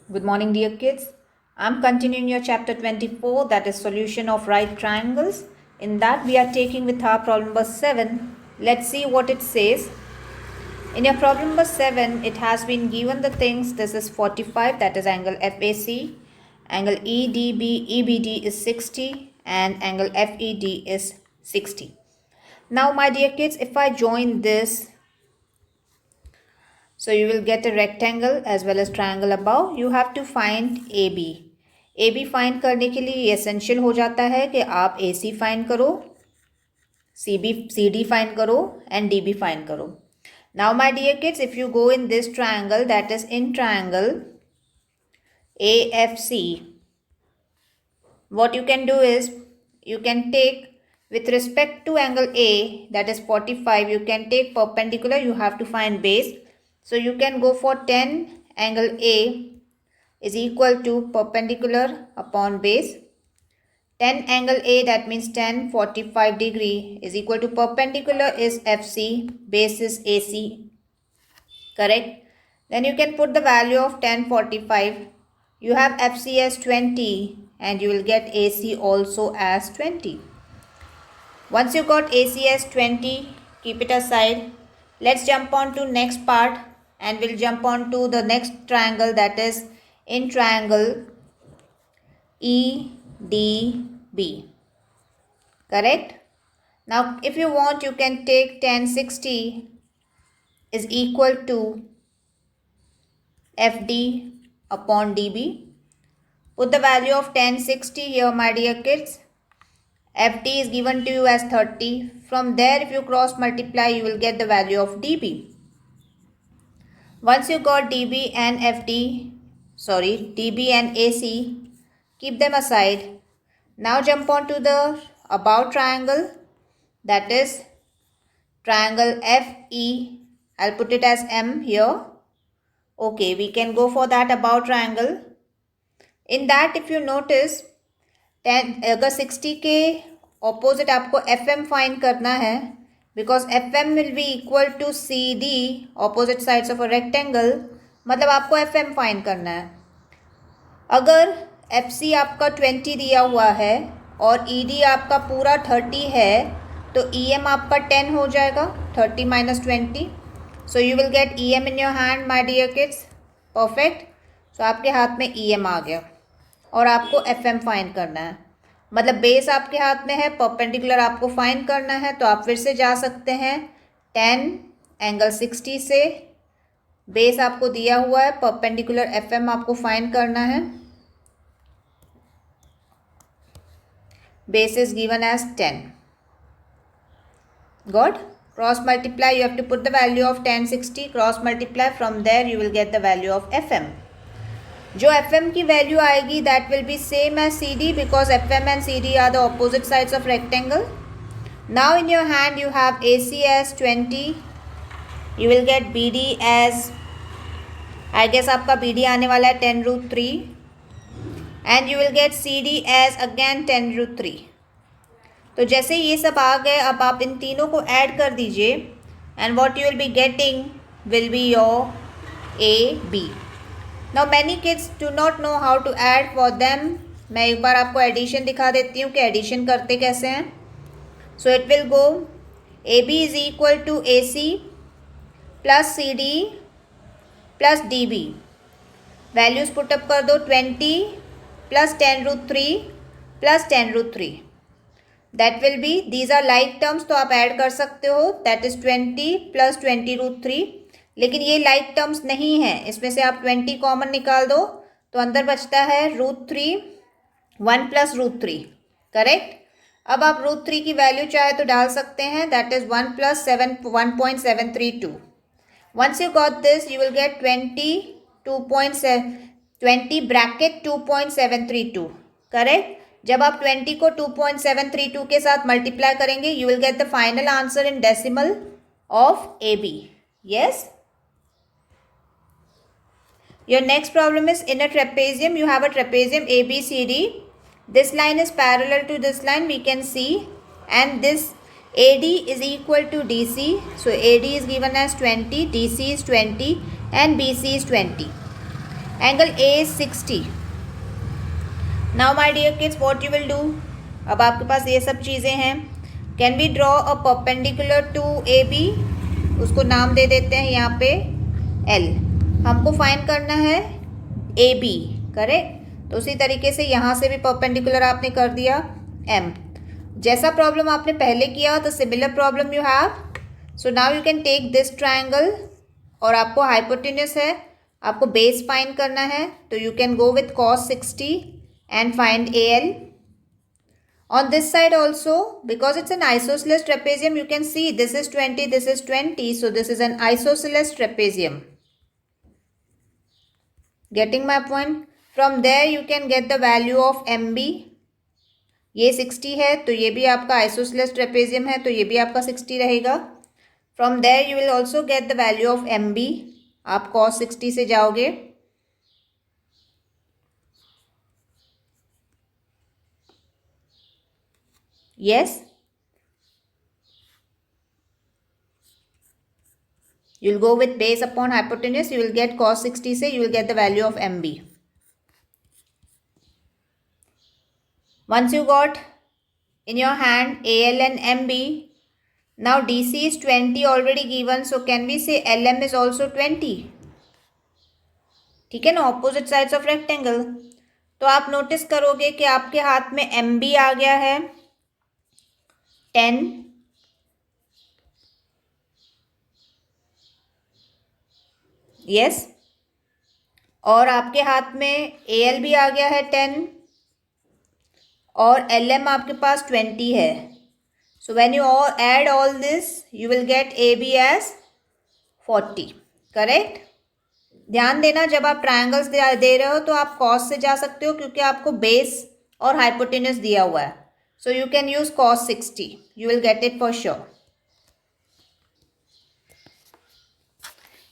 Good morning, dear kids. I'm continuing your chapter 24, that is solution of right triangles. In that, we are taking with our problem number 7. Let's see what it says. In your problem number 7, it has been given the things. This is 45, that is angle FAC. Angle EBD is 60 and angle FED is 60. Now, my dear kids, if I join this, so you will get a rectangle as well as triangle above. You have to find AB. AB find करने के लिए essential हो जाता है कि आप AC find करो, CD find करो and DB फाइंड करो. Now my dear kids, if you go in this triangle, that is in triangle AFC, what you can do is you can take with respect to angle A, that is 45, you can take perpendicular, you have to find base. So you can go for 10 angle A is equal to perpendicular upon base. 10 angle A, that means 10 45 degree is equal to perpendicular is FC, base is AC. Correct? Then you can put the value of 10 45. You have FC as 20 and you will get AC also as 20. Once you got AC as 20, keep it aside. Let's jump on to next part and we'll jump on to the next triangle, that is in triangle EDB. Correct? Now if you want, you can take 1060 is equal to FD upon DB. Put the value of 1060 here, my dear kids. FD is given to you as 30. From there, if you cross multiply, you will get the value of DB. Once you got DB and DB and AC, keep them aside. Now jump on to the above triangle, that is triangle FE. I'll put it as M here. Okay, we can go for that above triangle. In that, if you notice, 10 अगर 60 के opposite आपको FM find करना है, because FM will be equal to CD opposite sides of a rectangle, मतलब आपको FM find करना है. अगर FC आपका 20 दिया हुआ है और ED आपका पूरा 30 है तो EM आपका 10 हो जाएगा. 30 minus 20, so you will get EM in your hand, my dear kids. Perfect. So आपके हाथ में EM आ गया और आपको FM फाइंड करना है. मतलब बेस आपके हाथ में है, परपेंडिकुलर आपको फाइंड करना है. तो आप फिर से जा सकते हैं 10 एंगल 60 से. बेस आपको दिया हुआ है, परपेंडिकुलर FM आपको फाइंड करना है. Base is given as 10. Got? Cross multiply, you have to put the value of 1060, cross multiply, from there you will get the value of FM. जो FM की वैल्यू आएगी that will be same as CD because FM and CD are the opposite sides of rectangle. Now in your hand you have AC as 20, you will get BD as, I guess आपका BD आने वाला है 10√3 and you will get CD as again 10√3. तो जैसे ये सब आ गए, अब आप इन तीनों को ऐड कर दीजिए and what you will be getting will be your AB. Now many kids do not know how to add. For them, मैं एक बार आपको एडिशन दिखा देती हूँ कि एडिशन करते कैसे हैं. So it will go AB is equal to AC plus CD plus DB. Values put up कर दो. 20 plus 10√3 plus 10√3. That will be, these are like terms तो आप ऐड कर सकते हो. That is 20 plus 20√3. लेकिन ये लाइक टर्म्स नहीं है, इसमें से आप 20 कॉमन निकाल दो तो अंदर बचता है √3, 1 प्लस √3. करेक्ट. अब आप √3 की वैल्यू चाहे तो डाल सकते हैं, that is 1 plus 1.732. Once you got this you will get 20 bracket 2.732. Correct. जब आप 20 को 2.732 के साथ मल्टीप्लाई करेंगे you will get the final answer in decimal of AB. Yes? Your next problem is in a trapezium. You have a trapezium ABCD. This line is parallel to this line, we can see, and this AD is equal to DC. So AD is given as 20, DC is 20 and BC is 20. Angle A is 60. Now my dear kids, what you will do? अब आपके पास ये सब चीज़ें हैं. Can we draw a perpendicular to A B? उसको नाम दे देते हैं यहाँ पे एल. हमको फाइंड करना है ए बी, करेक्ट. तो उसी तरीके से यहाँ से भी परपेंडिकुलर आपने कर दिया एम. जैसा प्रॉब्लम आपने पहले किया तो similar problem you have. So now you can take this triangle और आपको हाइपोटेन्यूस है, आपको बेस फाइंड करना है. तो you can go with cos 60 and find AL. On this side also, because it's an isosceles trapezium, you can see this is 20, this is 20. So this is an isosceles trapezium. Getting my point? From there you can get the value of MB. ये 60 है तो ये भी आपका isosceles trapezium है, तो ये भी आपका 60 रहेगा. From there you will also get the value of MB. आप cos 60 से जाओगे. Yes, you will go with base upon hypotenuse. You will get cos 60 से you will get the value of MB. Once you got in your hand AL and MB, now DC is 20 already given. So can we say LM is also 20? ठीक है ना, opposite sides of rectangle. तो आप notice करोगे कि आपके हाथ में MB आ गया है 10. यस. और आपके हाथ में AL भी आ गया है 10 और LM आपके पास 20 है. So when you add all this you will get AB as 40. Correct. ध्यान देना, जब आप ट्रायंगल्स दे रहे हो तो आप कॉस से जा सकते हो क्योंकि आपको बेस और हाइपोटेन्यूस दिया हुआ है. So you can use cos 60. You will get it for sure.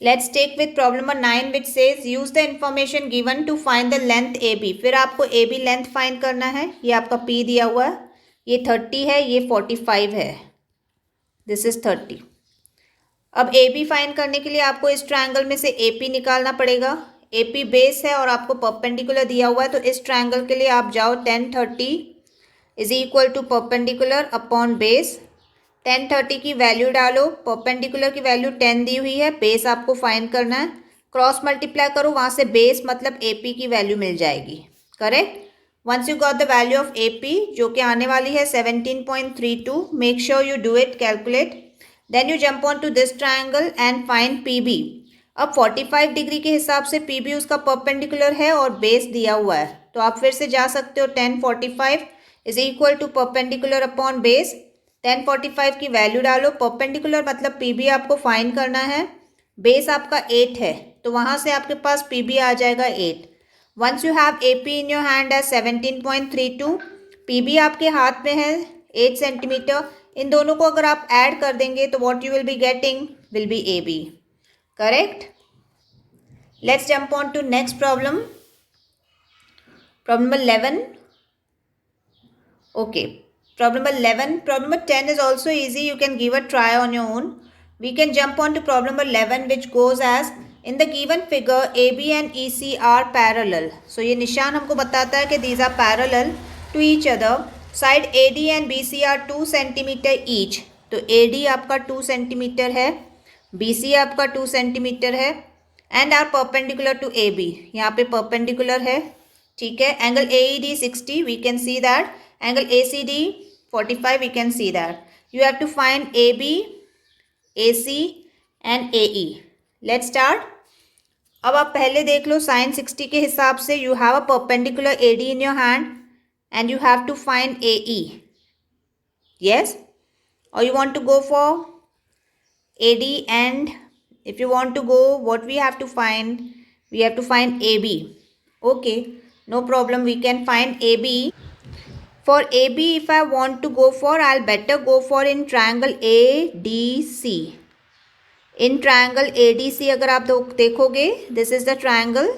Let's take with problem number 9 which says use the information given to find the length AB. फिर आपको AB length find करना है. ये आपका P दिया हुआ है, ये 30 है, ये 45 है. This is 30. अब AB फाइंड करने के लिए आपको इस ट्रायंगल में से AP निकालना पड़ेगा. AP बेस है और आपको परपेंडिकुलर दिया हुआ है, तो इस ट्रायंगल के लिए आप जाओ 10 30 is equal to perpendicular upon base. 10 30 की वैल्यू डालो, परपेंडिकुलर की वैल्यू 10 दी हुई है, बेस आपको फाइंड करना है. क्रॉस मल्टीप्लाई करो, वहाँ से बेस मतलब AP की वैल्यू मिल जाएगी. Correct. Once you got the value of AP जो कि आने वाली है 17.32, make sure you do it, calculate. Then you jump on to this triangle and find PB. अब 45 डिग्री के हिसाब से PB उसका परपेंडिकुलर है और बेस दिया हुआ है, तो आप फिर से जा सकते हो 10 45 is equal to perpendicular upon base. 10 45 की वैल्यू डालो, परपेंडिकुलर मतलब PB आपको फाइंड करना है, बेस आपका 8 है, तो वहाँ से आपके पास PB आ जाएगा 8. Once you have AP in your hand as 17.32, PB आपके हाथ में है 8 सेंटीमीटर. इन दोनों को अगर आप ऐड कर देंगे तो what you will be getting will be AB. Correct. Let's jump on to next problem, problem number 11. Okay, problem number 11. Problem number 10 is also easy. You can give a try on your own. We can jump on to problem number 11 which goes as in the given figure AB and EC are parallel. So ये निशान हमको बताता है कि these are parallel to each other. Side AD and BC are 2 centimeter each. तो AD आपका 2 centimeter है, BC आपका 2 centimeter है and are perpendicular to AB. यहाँ पे perpendicular है. ठीक है. Angle AED 60, we can see that. Angle ACD 45, we can see that. You have to find AB, AC and AE. Let's start. अब आप पहले देख लो sin 60 के हिसाब से you have a perpendicular AD in your hand and you have to find AE. Yes? Or you want to go for AD, and if you want to go, what we have to find? We have to find AB. Okay, no problem, we can find AB. For AB, if I want to go for, I'll better go for in triangle ADC. In triangle ADC अगर आप देखोगे, this is the triangle.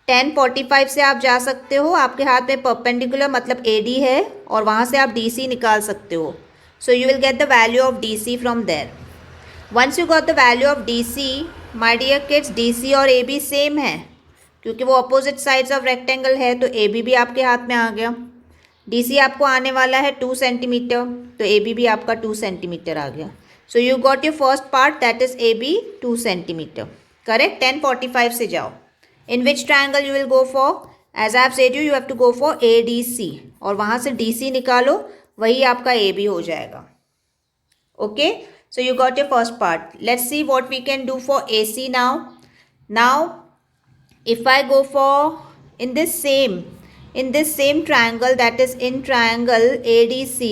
10 45 से आप जा सकते हो, आपके हाथ में परपेंडिकुलर मतलब AD है और वहाँ से आप DC निकाल सकते हो. So you will get the value of DC from there. Once you got the value of DC, my dear kids, DC और AB सेम है. क्योंकि वो अपोजिट साइड्स ऑफ रेक्टेंगल है, तो ए बी भी आपके हाथ में आ गया। डी सी आपको आने वाला है 2 सेंटीमीटर, तो ए बी भी आपका 2 सेंटीमीटर आ गया। So you got your first part, that is A B 2 centimetre. Correct. 1045 से जाओ। In which triangle you will go for? As I have said you have to go for A D C, और वहाँ से D C निकालो, वही आपका ए B हो जाएगा। Okay, so you got your first part. Let's see what we can do for A C now. Now if I go for in this same triangle, that is in triangle ADC,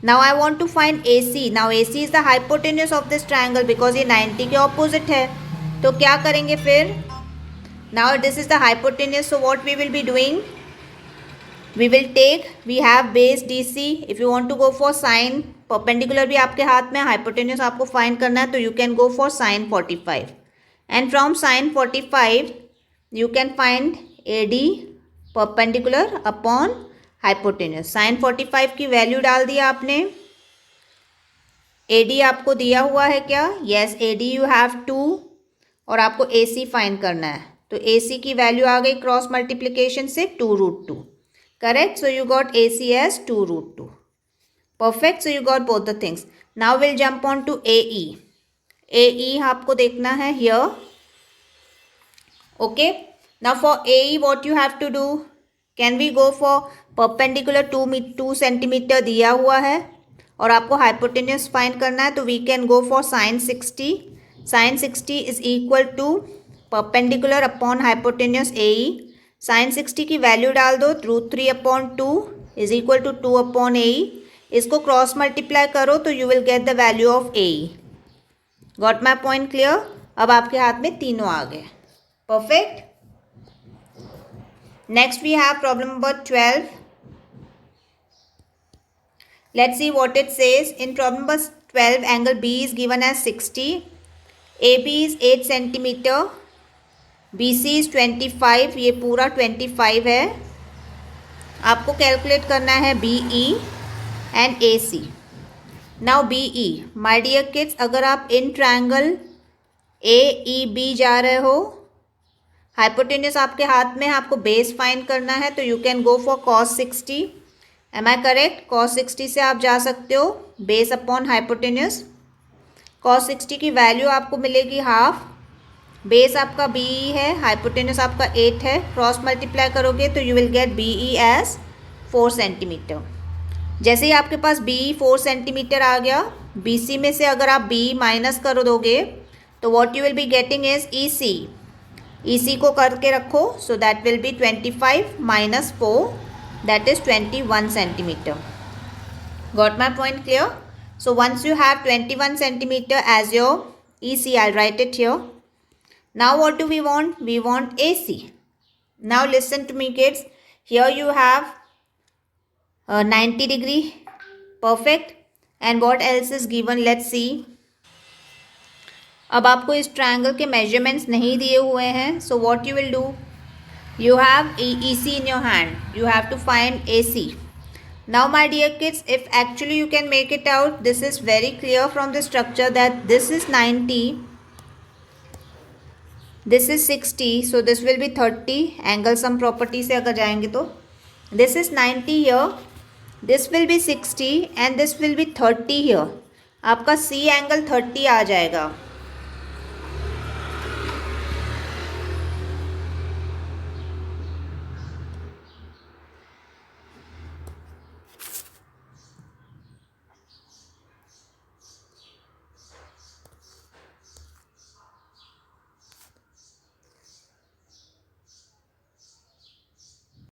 now I want to find AC. Now AC is the hypotenuse of this triangle because ये 90 के opposite है, तो क्या करेंगे फिर? Now this is the hypotenuse, so what we will be doing? We will take, we have base DC. If you want to go for sine, perpendicular भी आपके हाथ में, hypotenuse आपको find करना है, तो you can go for sine 45. And from sine 45 you can find AD perpendicular upon hypotenuse. sine 45 की value डाल दिया आपने। AD आपको दिया हुआ है क्या? Yes, AD you have 2, और आपको AC फाइंड करना है, तो AC की वैल्यू आ गई क्रॉस मल्टीप्लिकेशन से 2√2। Correct. So you got AC as 2√2। Perfect. So you got both the things. Now will jump on to AE। AE आपको देखना है हियर। Okay, now for AE what you have to do? Can we go for perpendicular 2 centimetre दिया हुआ है, और आपको hypotenuse find करना है, तो we can go for sine 60। Sine 60 is equal to perpendicular upon hypotenuse AE। Sine 60 की value डाल दो, √3/2 इज इक्वल टू 2/AE। इसको क्रॉस मल्टीप्लाई करो तो you will get the value of AE। Got my point clear? अब आपके हाथ में तीनों आ गए। Perfect. Next we have problem number 12. Let's see what it says. In problem number 12, angle B is given as 60. AB is 8 centimeter. BC is 25. ये पूरा 25 है। आपको कैलकुलेट करना है BE and AC. Now BE, my dear kids, अगर आप in triangle AEB जा रहे हो, हाइपोटेन्यूस आपके हाथ में है, आपको बेस फाइंड करना है, तो you can go for cos 60. Am I correct? cos 60 से आप जा सकते हो बेस अपॉन हाइपोटेन्यूस। cos 60 की वैल्यू आपको मिलेगी हाफ। बेस आपका BE है, हाइपोटेन्यूस आपका 8 है, क्रॉस मल्टीप्लाई करोगे तो you will get BE as 4 centimetre. जैसे ही आपके पास BE 4 सेंटीमीटर आ गया, BC में से अगर आप BE माइनस कर दोगे तो what you will be getting is EC। EC को करके रखो, so that will B 25 minus 4, that is 21 centimeter. Got my point clear? So once you have 21 centimeter as your EC, I'll write it here. Now what do we want? We want AC. Now listen to me kids. Here you have 90 degree. Perfect. And what else is given? Let's see. अब आपको इस triangle के measurements नहीं दिए हुए हैं, so what you will do? You have EC in your hand. You have to find AC. Now my dear kids, if actually you can make it out, this is very clear from the structure that this is 90, this is 60, so this will be 30. Angle sum property से अगर जाएंगे तो this is 90 here, this will be 60 and this will be 30 here. आपका C angle 30 आ जाएगा।